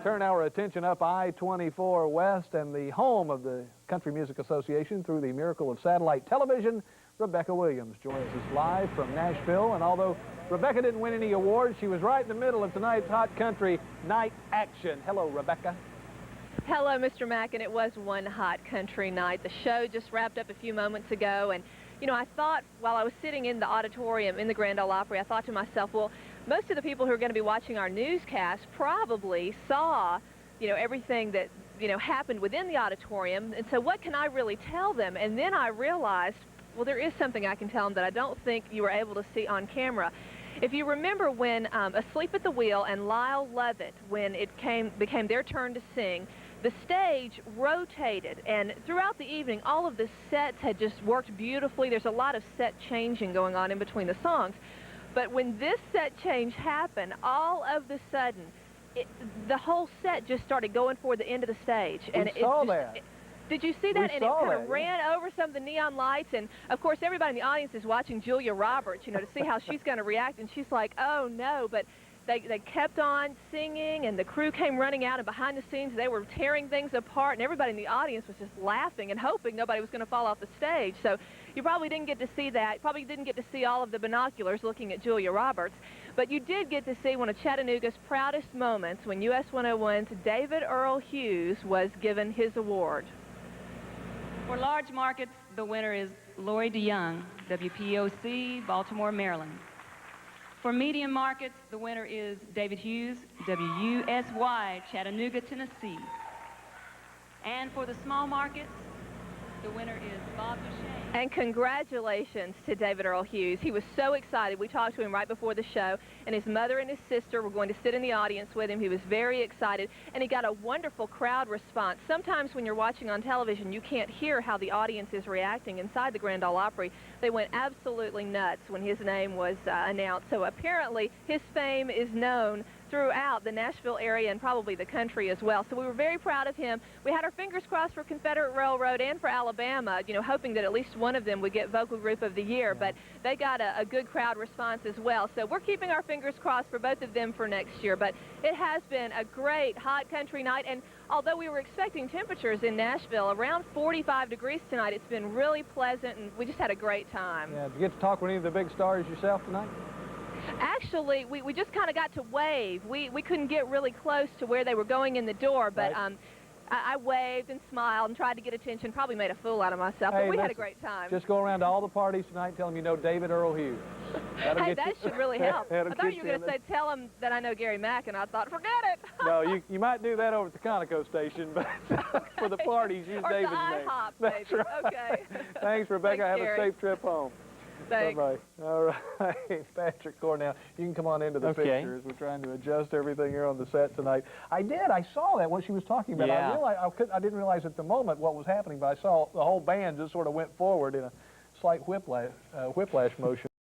Turn our attention up I-24 West and the home of the Country Music Association through the miracle of satellite television. Rebecca Williams joins us live from Nashville, and although Rebecca didn't win any awards, she was right in the middle of tonight's Hot Country Night action. Hello, Rebecca. Hello, Mr. Mack, and it was one hot country night. The show just wrapped up a few moments ago, and you know, I thought while I was sitting in the auditorium in the Grand Ole Opry, I thought to myself, well, most of the people who are going to be watching our newscast probably saw, you know, everything that, you know, happened within the auditorium, and so what can I really tell them? And then I realized, well, there is something I can tell them that I don't think you were able to see on camera. If you remember when Asleep at the Wheel and Lyle Lovett, when it became their turn to sing, the stage rotated, and throughout the evening, all of the sets had just worked beautifully. There's a lot of set changing going on in between the songs. But when this set change happened, all of a sudden, the whole set just started going for the end of the stage. And we saw that. Did you see that? And it kind of ran over some of the neon lights, and of course everybody in the audience is watching Julia Roberts, you know, to see how she's going to react, and she's like, oh no, but they kept on singing, and the crew came running out, and behind the scenes they were tearing things apart, and everybody in the audience was just laughing and hoping nobody was going to fall off the stage. So you probably didn't get to see that. You probably didn't get to see all of the binoculars looking at Julia Roberts, but you did get to see one of Chattanooga's proudest moments when US 101's David Earl Hughes was given his award. For large markets, the winner is Lori DeYoung, WPOC, Baltimore, Maryland. For medium markets, the winner is David Hughes, WUSY, Chattanooga, Tennessee. And for the small markets, the winner is Bob Duchesne. And congratulations to David Earl Hughes. He was so excited. We talked to him right before the show, and his mother and his sister were going to sit in the audience with him. He was very excited, and he got a wonderful crowd response. Sometimes when you're watching on television, you can't hear how the audience is reacting inside the Grand Ole Opry. They went absolutely nuts when his name was announced. So apparently his fame is known throughout the Nashville area and probably the country as well. So we were very proud of him. We had our fingers crossed for Confederate Railroad and for Alabama, you know, hoping that at least one of them would get Vocal Group of the Year, but they got a good crowd response as well. So we're keeping our fingers crossed for both of them for next year. But it has been a great hot country night, and although we were expecting temperatures in Nashville around 45 degrees tonight, it's been really pleasant, and we just had a great time. Yeah, did you get to talk with any of the big stars yourself tonight? Actually, we just kind of got to wave. We couldn't get really close to where they were going in the door, but right. I waved and smiled and tried to get attention, probably made a fool out of myself, but we had a great time. Just go around to all the parties tonight and tell them you know David Earl Hughes. Hey, that should really help. I thought you were going to say, tell them that I know Gary Mack, and I thought, forget it. No, you might do that over at the Conoco station, but okay. For the parties, use David's name. IHOP, That's right. Okay. Thanks, Rebecca. Thanks, Have a safe trip home. Thanks. Bye-bye. All right, Patrick Cornell, you can come on into the pictures. We're trying to adjust everything here on the set tonight. I saw that, what she was talking about. Yeah. I didn't realize at the moment what was happening, but I saw the whole band just sort of went forward in a slight whiplash motion.